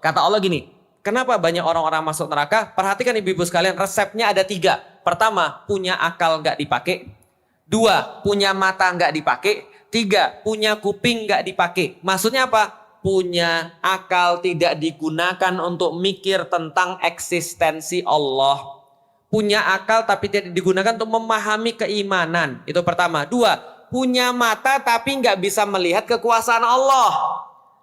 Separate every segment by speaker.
Speaker 1: Kata Allah gini, kenapa banyak orang-orang masuk neraka? Perhatikan ibu-ibu sekalian, resepnya ada 3. Pertama, punya akal nggak dipakai. 2, punya mata nggak dipakai. 3, punya kuping nggak dipakai. Maksudnya apa? Punya akal tidak digunakan untuk mikir tentang eksistensi Allah. Punya akal tapi tidak digunakan untuk memahami keimanan. Itu pertama. 2, punya mata tapi nggak bisa melihat kekuasaan Allah.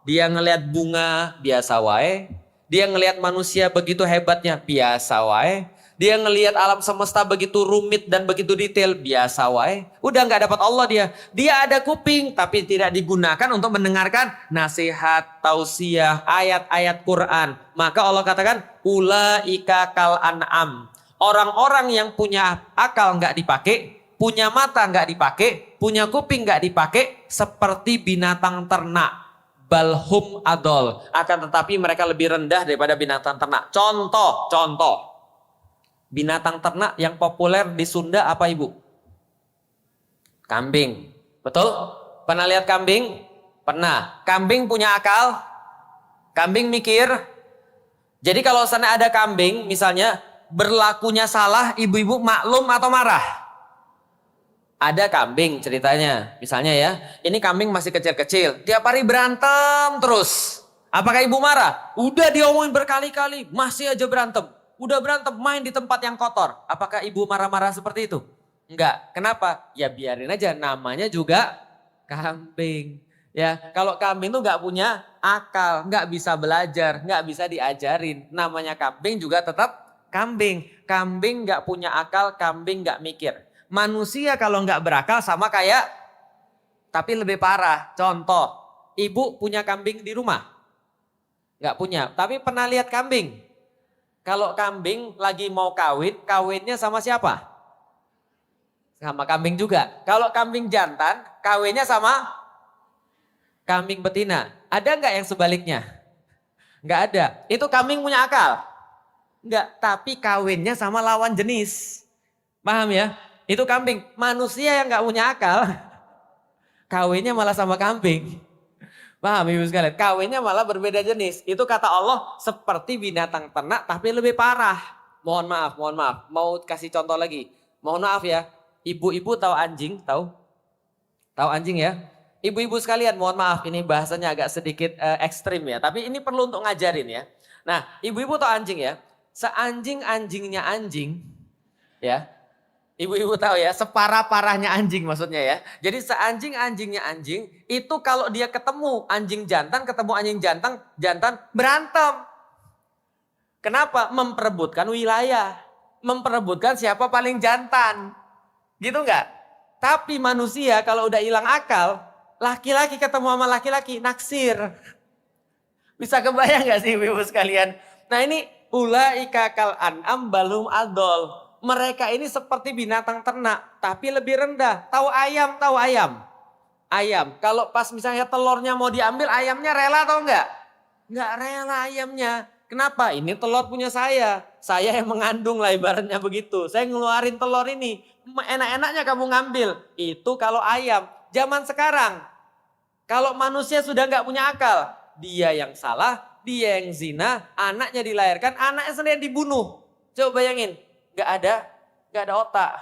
Speaker 1: Dia ngelihat bunga biasa wae. Dia ngelihat manusia begitu hebatnya biasa wae. Dia ngelihat alam semesta begitu rumit dan begitu detail biasa wae. Udah nggak dapat Allah dia. Dia ada kuping tapi tidak digunakan untuk mendengarkan nasihat, tausiah, ayat-ayat Quran. Maka Allah katakan ulaika kal an'am. Orang-orang yang punya akal nggak dipakai, punya mata nggak dipakai, punya kuping nggak dipakai, seperti binatang ternak. Balhum adol. Akan tetapi mereka lebih rendah daripada binatang ternak. Contoh. Binatang ternak yang populer di Sunda apa ibu? Kambing. Betul? Pernah lihat kambing? Pernah. Kambing punya akal? Kambing mikir? Jadi kalau sana ada kambing misalnya berlakunya salah, ibu-ibu maklum atau marah? Ada kambing ceritanya, misalnya ya, ini kambing masih kecil-kecil, tiap hari berantem terus. Apakah ibu marah? Udah diomongin berkali-kali, masih aja berantem. Udah berantem, main di tempat yang kotor. Apakah ibu marah-marah seperti itu? Enggak. Kenapa? Ya biarin aja, namanya juga kambing. Ya, kalau kambing tuh nggak punya akal, nggak bisa belajar, nggak bisa diajarin. Namanya kambing juga tetap kambing. Kambing nggak punya akal, kambing nggak mikir. Manusia kalau nggak berakal sama kayak, tapi lebih parah. Contoh, ibu punya kambing di rumah? Nggak punya, tapi pernah lihat kambing? Kalau kambing lagi mau kawin, kawinnya sama siapa? Sama kambing juga. Kalau kambing jantan, kawinnya sama kambing betina. Ada nggak yang sebaliknya? Nggak ada. Itu kambing punya akal? Nggak, tapi kawinnya sama lawan jenis. Paham ya? Itu kambing. Manusia yang nggak punya akal, kawinnya malah sama kambing. Paham ibu sekalian? Kawinnya malah berbeda jenis. Itu kata Allah seperti binatang ternak tapi lebih parah. Mohon maaf. Mau kasih contoh lagi. Mohon maaf ya. Ibu-ibu tahu anjing? Tahu? Tahu anjing ya? Ibu-ibu sekalian mohon maaf ini bahasanya agak sedikit ekstrim ya. Tapi ini perlu untuk ngajarin ya. Nah ibu-ibu tahu anjing ya? Seanjing-anjingnya anjing ya. Ibu-ibu tahu ya, separah-parahnya anjing maksudnya ya. Jadi seanjing-anjingnya anjing, itu kalau dia ketemu anjing jantan berantem. Kenapa? Memperebutkan wilayah. Memperebutkan siapa paling jantan. Gitu enggak? Tapi manusia kalau udah hilang akal, laki-laki ketemu sama laki-laki, naksir. Bisa kebayang gak sih ibu-ibu sekalian? Nah ini ulaika kal an'am balhum adol. Mereka ini seperti binatang ternak, tapi lebih rendah. Tahu ayam? Ayam. Kalau pas misalnya telurnya mau diambil, ayamnya rela atau enggak? Enggak rela ayamnya. Kenapa? Ini telur punya saya. Saya yang mengandung lah ibaratnya begitu. Saya ngeluarin telur ini. Enak-enaknya kamu ngambil. Itu kalau ayam. Zaman sekarang, kalau manusia sudah enggak punya akal, dia yang salah, dia yang zina, anaknya dilahirkan, anaknya sendiri dibunuh. Coba bayangin. Gak ada otak.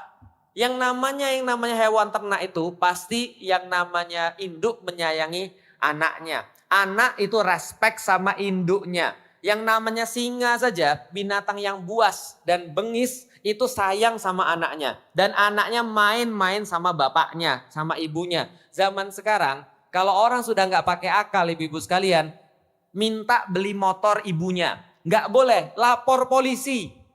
Speaker 1: Yang namanya hewan ternak itu pasti yang namanya induk menyayangi anaknya. Anak itu respect sama induknya. Yang namanya singa saja, binatang yang buas dan bengis itu sayang sama anaknya. Dan anaknya main-main sama bapaknya, sama ibunya. Zaman sekarang kalau orang sudah nggak pakai akal ibu-ibu sekalian, minta beli motor ibunya. Nggak boleh, lapor polisi.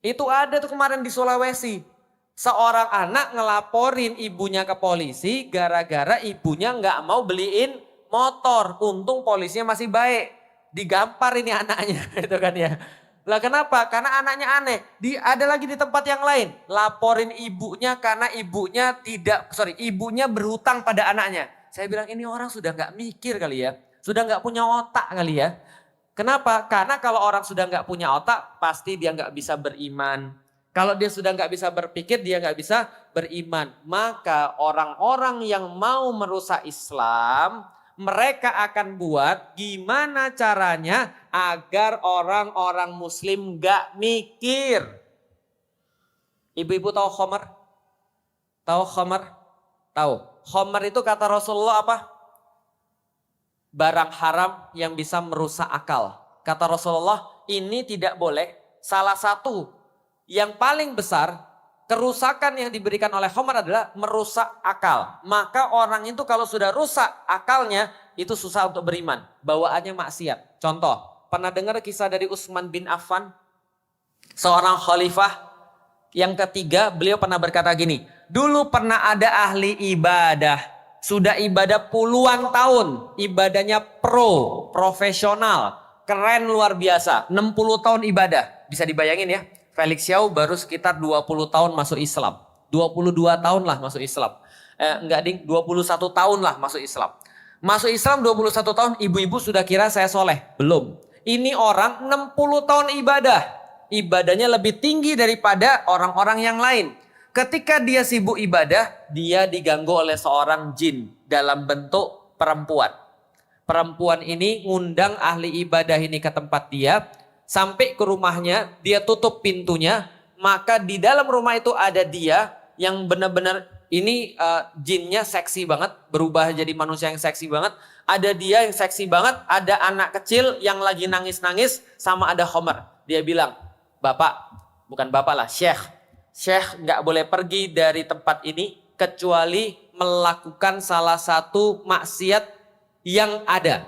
Speaker 1: Itu ada tuh kemarin di Sulawesi. Seorang anak ngelaporin ibunya ke polisi gara-gara ibunya nggak mau beliin motor. Untung polisinya masih baik. Digampar ini anaknya itu kan ya. Lah kenapa? Karena anaknya aneh. Ada lagi di tempat yang lain. Laporin ibunya karena ibunya berhutang pada anaknya. Saya bilang ini orang sudah nggak mikir kali ya. Sudah nggak punya otak kali ya. Kenapa? Karena kalau orang sudah nggak punya otak, pasti dia nggak bisa beriman. Kalau dia sudah nggak bisa berpikir, dia nggak bisa beriman. Maka orang-orang yang mau merusak Islam, mereka akan buat gimana caranya agar orang-orang muslim gak mikir. Ibu-ibu tahu khamar? Tahu khamar? Tahu. Khamar itu kata Rasulullah apa? Barang haram yang bisa merusak akal. Kata Rasulullah, ini tidak boleh. Salah satu yang paling besar, kerusakan yang diberikan oleh khamar adalah merusak akal. Maka orang itu kalau sudah rusak akalnya, itu susah untuk beriman. Bawaannya maksiat. Contoh, pernah dengar kisah dari Utsman bin Affan? Seorang khalifah yang ketiga, beliau pernah berkata gini, dulu pernah ada ahli ibadah, sudah ibadah puluhan tahun, ibadahnya profesional, keren luar biasa, 60 tahun ibadah. Bisa dibayangin ya, Felix Xiao baru sekitar 20 tahun masuk Islam, 22 tahun lah masuk Islam, enggak ding, 21 tahun lah masuk Islam. Masuk Islam 21 tahun, ibu-ibu sudah kira saya soleh? Belum. Ini orang 60 tahun ibadah. Ibadahnya lebih tinggi daripada orang-orang yang lain. Ketika dia sibuk ibadah, dia diganggu oleh seorang jin dalam bentuk perempuan. Perempuan ini ngundang ahli ibadah ini ke tempat dia, sampai ke rumahnya, dia tutup pintunya, maka di dalam rumah itu ada dia yang benar-benar ini jinnya seksi banget, berubah jadi manusia yang seksi banget. Ada dia yang seksi banget, ada anak kecil yang lagi nangis-nangis, sama ada khamar. Dia bilang, Bapak, bukan Bapak lah, Syekh nggak boleh pergi dari tempat ini kecuali melakukan salah satu maksiat yang ada.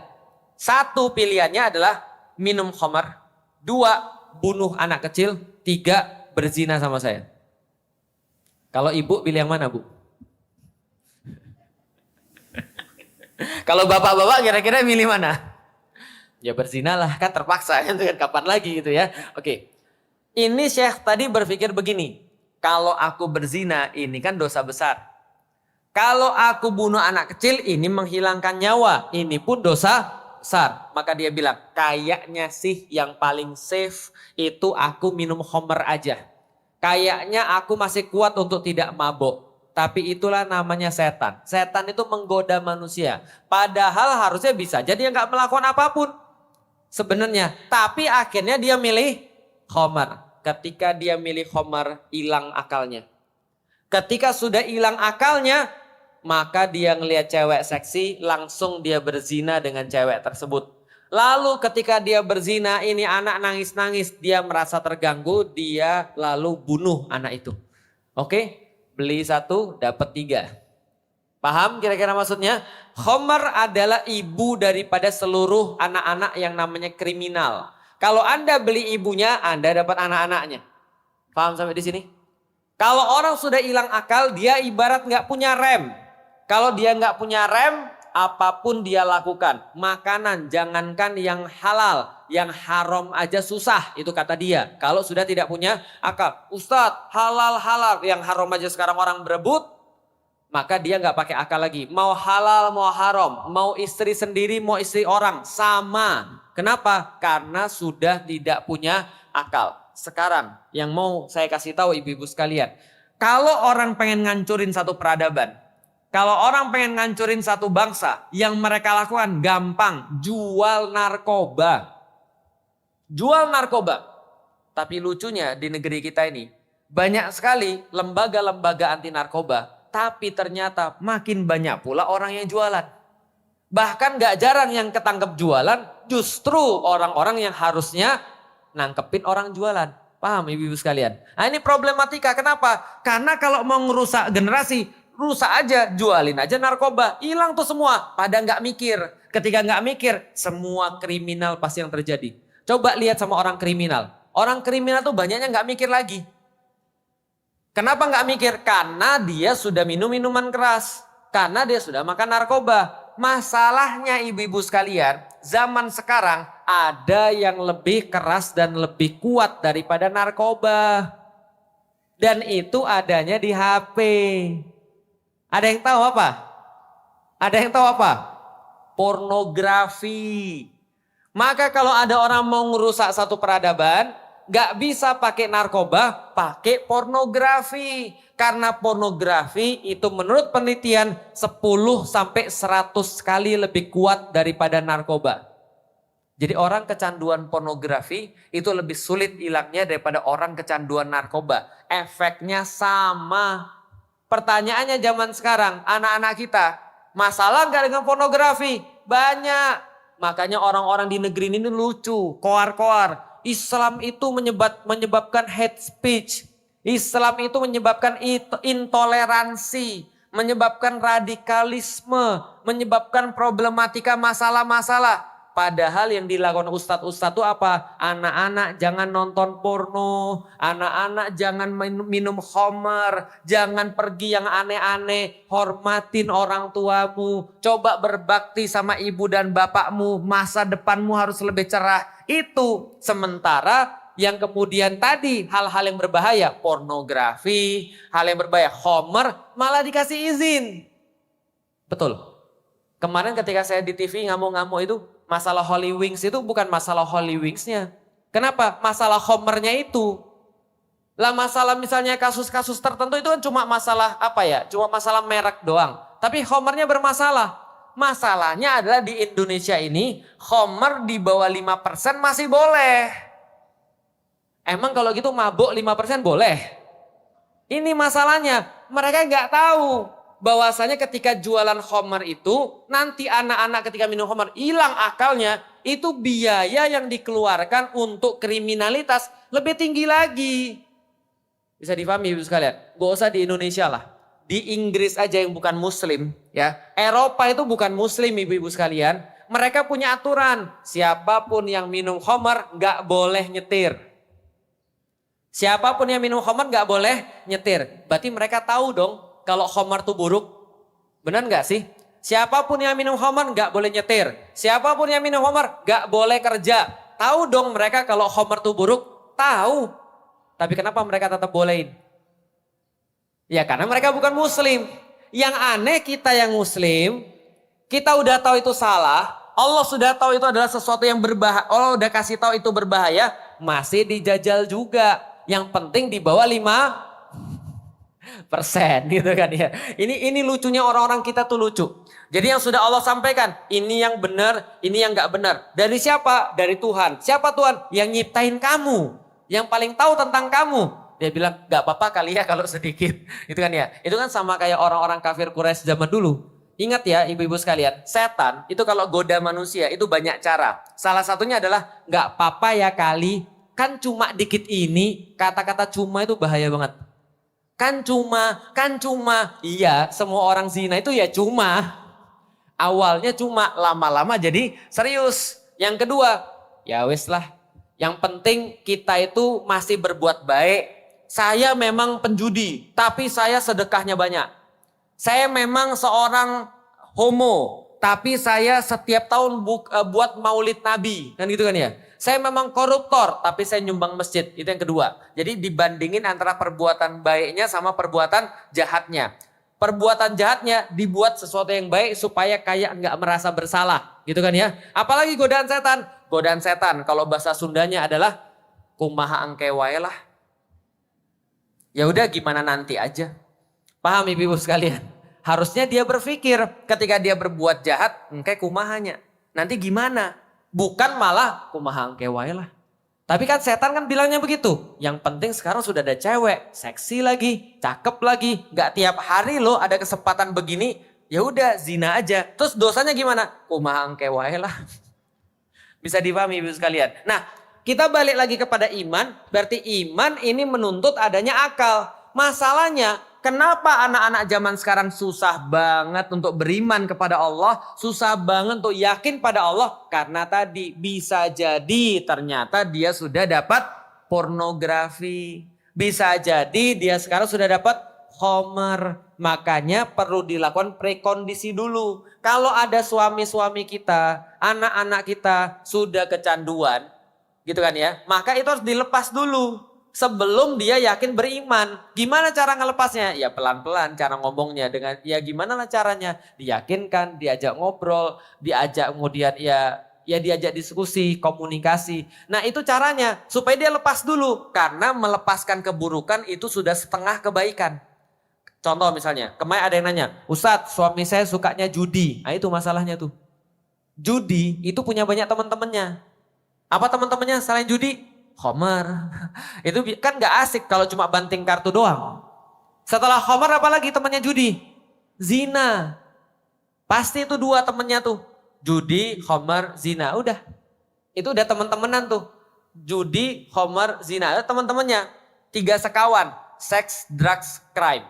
Speaker 1: Satu pilihannya adalah minum khamar, 2 bunuh anak kecil, 3 berzina sama saya. Kalau ibu pilih yang mana, Bu? Kalau bapak-bapak kira-kira milih mana? Ya berzina lah, kan terpaksa, kan kapan lagi gitu ya. Oke. Ini Syekh tadi berpikir begini, kalau aku berzina ini kan dosa besar. Kalau aku bunuh anak kecil ini menghilangkan nyawa, ini pun dosa besar. Maka dia bilang, kayaknya sih yang paling safe itu aku minum khamar aja. Kayaknya aku masih kuat untuk tidak mabuk. Tapi itulah namanya setan. Setan itu menggoda manusia. Padahal harusnya bisa jadi dia nggak melakukan apapun sebenarnya. Tapi akhirnya dia milih khamar. Ketika dia milih khamar, hilang akalnya. Ketika sudah hilang akalnya, maka dia ngelihat cewek seksi, langsung dia berzina dengan cewek tersebut. Lalu ketika dia berzina, ini anak nangis-nangis, dia merasa terganggu, dia lalu bunuh anak itu. Oke, beli 1, dapat 3. Paham kira-kira maksudnya? Khamar adalah ibu daripada seluruh anak-anak yang namanya kriminal. Kalau Anda beli ibunya, Anda dapat anak-anaknya. Paham sampai di sini? Kalau orang sudah hilang akal, dia ibarat nggak punya rem. Kalau dia nggak punya rem, apapun dia lakukan. Makanan, jangankan yang halal, yang haram aja susah. Itu kata dia. Kalau sudah tidak punya akal. Ustadz, halal, yang haram aja sekarang orang berebut. Maka dia nggak pakai akal lagi. Mau halal, mau haram. Mau istri sendiri, mau istri orang. Sama. Kenapa? Karena sudah tidak punya akal. Sekarang yang mau saya kasih tahu ibu-ibu sekalian. Kalau orang pengen ngancurin satu peradaban. Kalau orang pengen ngancurin satu bangsa. Yang mereka lakukan gampang. Jual narkoba. Jual narkoba. Tapi lucunya di negeri kita ini. Banyak sekali lembaga-lembaga anti narkoba. Tapi ternyata makin banyak pula orang yang jualan. Bahkan gak jarang yang ketangkep jualan justru orang-orang yang harusnya nangkepin orang jualan. Paham ibu-ibu sekalian? Nah ini problematika, kenapa? Karena kalau mau ngerusak generasi, rusak aja, jualin aja narkoba. Hilang tuh semua, pada gak mikir. Ketika gak mikir, semua kriminal pasti yang terjadi. Coba lihat sama orang kriminal. Orang kriminal tuh banyaknya gak mikir lagi. Kenapa nggak mikir? Karena dia sudah minum minuman keras. Karena dia sudah makan narkoba. Masalahnya ibu-ibu sekalian, zaman sekarang ada yang lebih keras dan lebih kuat daripada narkoba. Dan itu adanya di HP. Ada yang tahu apa? Ada yang tahu apa? Pornografi. Maka kalau ada orang mau ngerusak satu peradaban, Nggak bisa pakai narkoba, pakai pornografi. Karena pornografi itu menurut penelitian 10 sampai 100 kali lebih kuat daripada narkoba. Jadi orang kecanduan pornografi itu lebih sulit hilangnya daripada orang kecanduan narkoba. Efeknya sama. Pertanyaannya zaman sekarang, anak-anak kita, masalah nggak dengan pornografi? Banyak. Makanya orang-orang di negeri ini lucu, koar-koar. Islam itu menyebabkan hate speech. Islam itu menyebabkan intoleransi, menyebabkan radikalisme, menyebabkan problematika masalah-masalah. Padahal yang dilakukan ustadz-ustadz itu apa? Anak-anak jangan nonton porno, anak-anak jangan minum khamar, jangan pergi yang aneh-aneh, hormatin orang tuamu, coba berbakti sama ibu dan bapakmu, masa depanmu harus lebih cerah. Itu sementara yang kemudian tadi hal-hal yang berbahaya, pornografi, hal yang berbahaya, khamar, malah dikasih izin. Betul. Kemarin ketika saya di TV ngamuk-ngamuk itu, masalah Holy Wings itu bukan masalah Holy Wingsnya. Kenapa? Masalah homernya itu. Lah masalah misalnya kasus-kasus tertentu itu kan cuma masalah apa ya? Cuma masalah merek doang. Tapi homernya bermasalah. Masalahnya adalah di Indonesia ini homer di bawah 5% masih boleh. Emang kalau gitu mabuk 5% boleh? Ini masalahnya. Mereka nggak tahu bahwasanya ketika jualan khamar itu nanti anak-anak ketika minum khamar hilang akalnya, itu biaya yang dikeluarkan untuk kriminalitas lebih tinggi lagi. Bisa dipahami Ibu sekalian? Gak usah di Indonesia lah. Di Inggris aja yang bukan muslim ya. Eropa itu bukan muslim Ibu-ibu sekalian. Mereka punya aturan, siapapun yang minum khamar gak boleh nyetir. Siapapun yang minum khamar gak boleh nyetir. Berarti mereka tahu dong kalau khamar itu buruk. Benar gak sih? Siapapun yang minum khamar gak boleh nyetir. Siapapun yang minum khamar gak boleh kerja. Tahu dong mereka kalau khamar itu buruk? Tahu. Tapi kenapa mereka tetap bolehin? Ya karena mereka bukan muslim. Yang aneh kita yang muslim, kita udah tahu itu salah. Allah sudah tahu itu adalah sesuatu yang berbahaya. Allah udah kasih tahu itu berbahaya. Masih dijajal juga. Yang penting di bawah 5% gitu kan ya. Ini lucunya orang-orang kita tuh lucu. Jadi yang sudah Allah sampaikan, ini yang benar, ini yang gak benar. Dari siapa? Dari Tuhan. Siapa Tuhan? Yang nyiptain kamu. Yang paling tahu tentang kamu. Dia bilang gak apa-apa kali ya kalau sedikit. Itu kan ya. Itu kan sama kayak orang-orang kafir Quraisy zaman dulu. Ingat ya ibu-ibu sekalian, setan itu kalau goda manusia itu banyak cara. Salah satunya adalah gak apa-apa ya kali, kan cuma dikit ini, kata-kata cuma itu bahaya banget. Kan cuma, iya semua orang zina itu ya cuma. Awalnya cuma, lama-lama jadi serius. Yang kedua, ya wis lah. Yang penting kita itu masih berbuat baik. Saya memang penjudi, tapi saya sedekahnya banyak. Saya memang seorang homo, tapi saya setiap tahun buat maulid Nabi. Kan gitu kan ya. Saya memang koruptor, tapi saya nyumbang masjid. Itu yang kedua. Jadi dibandingin antara perbuatan baiknya sama perbuatan jahatnya. Perbuatan jahatnya dibuat sesuatu yang baik supaya kayak nggak merasa bersalah. Gitu kan ya. Apalagi godaan setan. Godaan setan kalau bahasa Sundanya adalah kumaha engke wae lah. Ya udah gimana nanti aja. Paham ibu-ibu sekalian? Harusnya dia berpikir ketika dia berbuat jahat, engke kumahanya. Nanti gimana? Bukan malah kumaha engke wae lah. Tapi kan setan kan bilangnya begitu. Yang penting sekarang sudah ada cewek, seksi lagi, cakep lagi. Gak tiap hari loh ada kesempatan begini. Ya udah zina aja. Terus dosanya gimana? Kumaha engke wae lah. Bisa dipahami ibu sekalian. Nah, kita balik lagi kepada iman. Berarti iman ini menuntut adanya akal. Masalahnya, kenapa anak-anak zaman sekarang susah banget untuk beriman kepada Allah? Susah banget untuk yakin pada Allah? Karena tadi bisa jadi ternyata dia sudah dapat pornografi. Bisa jadi dia sekarang sudah dapat khamar. Makanya perlu dilakukan prekondisi dulu. Kalau ada suami-suami kita, anak-anak kita sudah kecanduan, gitu kan ya. Maka itu harus dilepas dulu. Sebelum dia yakin beriman. Gimana cara ngelepasnya? Ya pelan-pelan cara ngomongnya. Dengan ya gimana lah caranya? Diyakinkan, diajak ngobrol, diajak kemudian ya Ya diajak diskusi, komunikasi. Nah itu caranya supaya dia lepas dulu. Karena melepaskan keburukan itu sudah setengah kebaikan. Contoh misalnya, kemarin ada yang nanya, Ustadz suami saya sukanya judi. Nah itu masalahnya tuh. Judi itu punya banyak teman-temannya. Apa teman-temannya selain judi? Homer. Itu kan gak asik kalau cuma banting kartu doang. Setelah Homer apa lagi temannya judi? Zina. Pasti itu dua temennya tuh. Judi, Homer, zina. Udah. Itu udah teman-temanan tuh. Judi, Homer, zina. Teman-temannya. 3 sekawan. Sex, drugs, crime.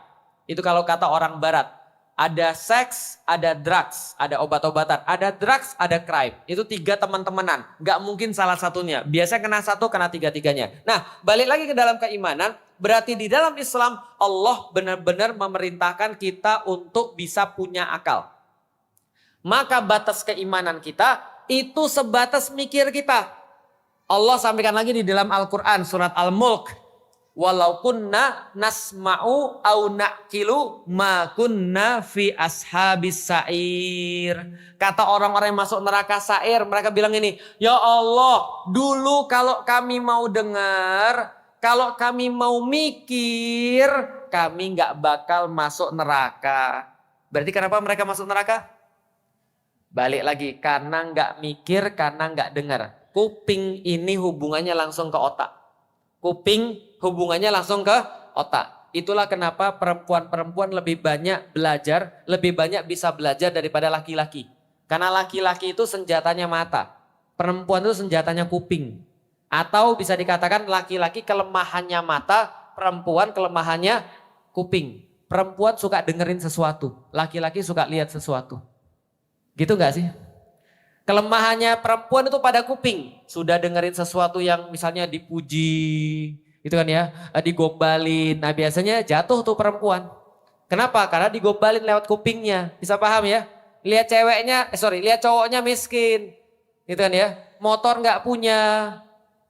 Speaker 1: Itu kalau kata orang barat. Ada seks, ada drugs, ada obat-obatan. Ada drugs, ada crime. Itu 3 teman-temanan. Gak mungkin salah satunya. Biasanya kena satu, kena 3-3-nya. Nah balik lagi ke dalam keimanan. Berarti di dalam Islam Allah benar-benar memerintahkan kita untuk bisa punya akal. Maka batas keimanan kita itu sebatas mikir kita. Allah sampaikan lagi di dalam Al-Quran surat Al-Mulk. Walau kunna nasma'u au na'kilu ma kunna fi ashabis sa'ir. Kata orang-orang yang masuk neraka sa'ir, mereka bilang ini, ya Allah, dulu kalau kami mau dengar, kalau kami mau mikir, kami nggak bakal masuk neraka. Berarti kenapa mereka masuk neraka? Balik lagi, karena nggak mikir, karena nggak dengar. Kuping ini hubungannya langsung ke otak. Kuping hubungannya langsung ke otak. Itulah kenapa perempuan-perempuan lebih banyak belajar, lebih banyak bisa belajar daripada laki-laki. Karena laki-laki itu senjatanya mata, perempuan itu senjatanya kuping. Atau bisa dikatakan laki-laki kelemahannya mata, perempuan kelemahannya kuping. Perempuan suka dengerin sesuatu, laki-laki suka lihat sesuatu. Gitu gak sih? Kelemahannya perempuan itu pada kuping. Sudah dengerin sesuatu yang misalnya dipuji, itu kan ya, digombalin. Nah biasanya jatuh tuh perempuan. Kenapa? Karena digombalin lewat kupingnya. Bisa paham ya? Lihat lihat cowoknya miskin. Gitu kan ya. Motor nggak punya,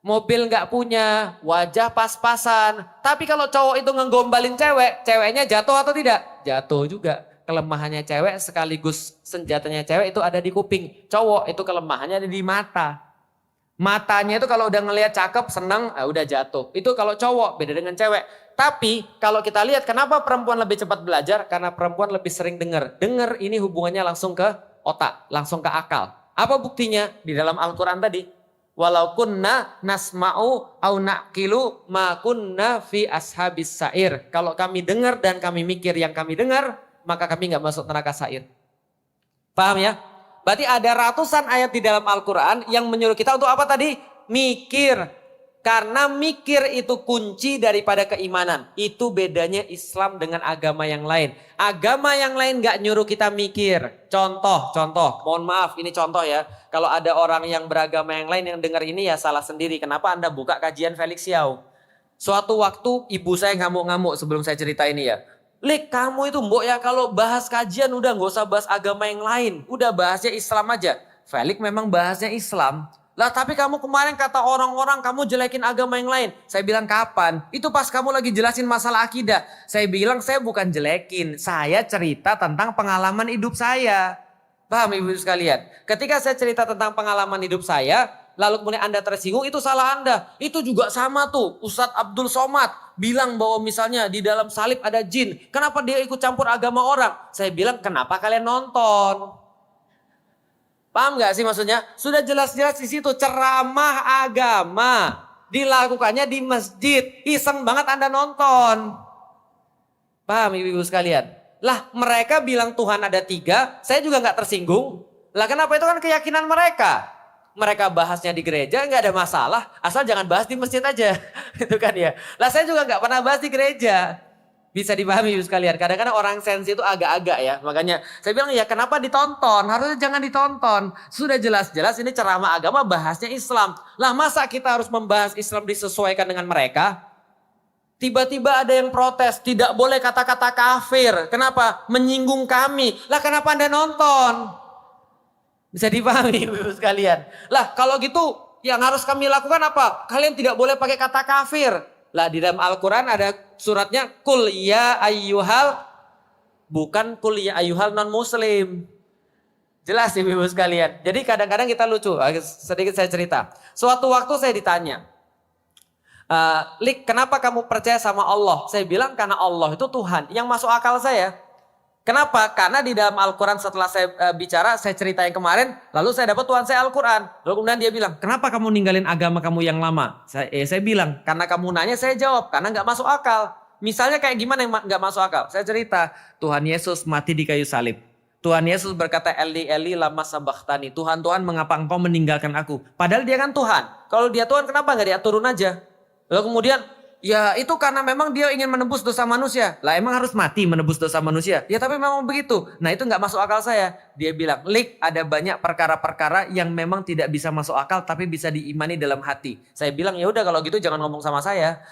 Speaker 1: mobil nggak punya, wajah pas-pasan. Tapi kalau cowok itu ngegombalin cewek, ceweknya jatuh atau tidak? Jatuh juga. Kelemahannya cewek sekaligus senjatanya cewek itu ada di kuping. Cowok itu kelemahannya ada di mata. Matanya itu kalau udah ngelihat cakep, seneng, udah jatuh. Itu kalau cowok, beda dengan cewek. Tapi kalau kita lihat kenapa perempuan lebih cepat belajar? Karena perempuan lebih sering dengar. Dengar ini hubungannya langsung ke otak, langsung ke akal. Apa buktinya? Di dalam Al-Quran tadi. Walau kunna nasma'u au na'kilu ma kunna fi ashabis sa'ir. Kalau kami dengar dan kami mikir yang kami dengar, maka kami nggak masuk neraka sa'ir. Paham ya? Berarti ada ratusan ayat di dalam Al-Quran yang menyuruh kita untuk apa tadi? Mikir. Karena mikir itu kunci daripada keimanan. Itu bedanya Islam dengan agama yang lain. Agama yang lain gak nyuruh kita mikir. Contoh. Mohon maaf ini contoh ya. Kalau ada orang yang beragama yang lain yang dengar ini ya salah sendiri. Kenapa Anda buka kajian Felix Yau? Suatu waktu ibu saya ngamuk-ngamuk sebelum saya cerita ini ya. Lik, kamu itu mbok ya kalau bahas kajian udah gak usah bahas agama yang lain. Udah bahasnya Islam aja. Felix memang bahasnya Islam. Lah tapi kamu kemarin kata orang-orang kamu jelekin agama yang lain. Saya bilang kapan? Itu pas kamu lagi jelasin masalah akidah. Saya bilang saya bukan jelekin. Saya cerita tentang pengalaman hidup saya. Paham ibu sekalian? Ketika saya cerita tentang pengalaman hidup saya, lalu kemudian Anda tersinggung, itu salah Anda. Itu juga sama tuh. Ustadz Abdul Somad bilang bahwa misalnya di dalam salib ada jin. Kenapa dia ikut campur agama orang? Saya bilang kenapa kalian nonton? Paham gak sih maksudnya? Sudah jelas-jelas di situ ceramah agama. Dilakukannya di masjid. Iseng banget Anda nonton. Paham ibu-ibu sekalian? Lah mereka bilang Tuhan ada 3. Saya juga gak tersinggung. Lah kenapa? Itu kan keyakinan mereka. Mereka bahasnya di gereja nggak ada masalah, asal jangan bahas di masjid aja, itu kan ya. Lah saya juga nggak pernah bahas di gereja, bisa dipahami ibu sekalian. Kadang-kadang orang sensi itu agak-agak ya, makanya saya bilang ya kenapa ditonton? Harusnya jangan ditonton. Sudah jelas-jelas ini ceramah agama bahasnya Islam. Lah masa kita harus membahas Islam disesuaikan dengan mereka? Tiba-tiba ada yang protes, tidak boleh kata-kata kafir. Kenapa? Menyinggung kami. Lah kenapa Anda nonton? Bisa dipahami ibu sekalian. Lah kalau gitu yang harus kami lakukan apa? Kalian tidak boleh pakai kata kafir. Lah di dalam Al-Quran ada suratnya kul ya ayyuhal, bukan kul ya ayyuhal non muslim. Jelas ibu-ibu sekalian. Jadi kadang-kadang kita lucu, sedikit saya cerita. Suatu waktu saya ditanya, Lik, kenapa kamu percaya sama Allah? Saya bilang karena Allah itu Tuhan. Yang masuk akal saya. Kenapa? Karena di dalam Al-Quran setelah saya bicara, saya cerita yang kemarin, lalu saya dapat Tuhan saya Al-Quran. Lalu kemudian dia bilang, kenapa kamu ninggalin agama kamu yang lama? Saya bilang, karena kamu nanya saya jawab, karena nggak masuk akal. Misalnya kayak gimana yang nggak masuk akal? Saya cerita, Tuhan Yesus mati di kayu salib. Tuhan Yesus berkata, Eli Eli lama sabachthani. Tuhan Tuhan mengapa engkau meninggalkan aku? Padahal dia kan Tuhan. Kalau dia Tuhan kenapa nggak dia turun aja? Lalu kemudian, ya itu karena memang dia ingin menebus dosa manusia. Lah emang harus mati menebus dosa manusia? Ya tapi memang begitu. Nah itu nggak masuk akal saya. Dia bilang, Lik, ada banyak perkara-perkara yang memang tidak bisa masuk akal tapi bisa diimani dalam hati. Saya bilang, ya udah kalau gitu jangan ngomong sama saya.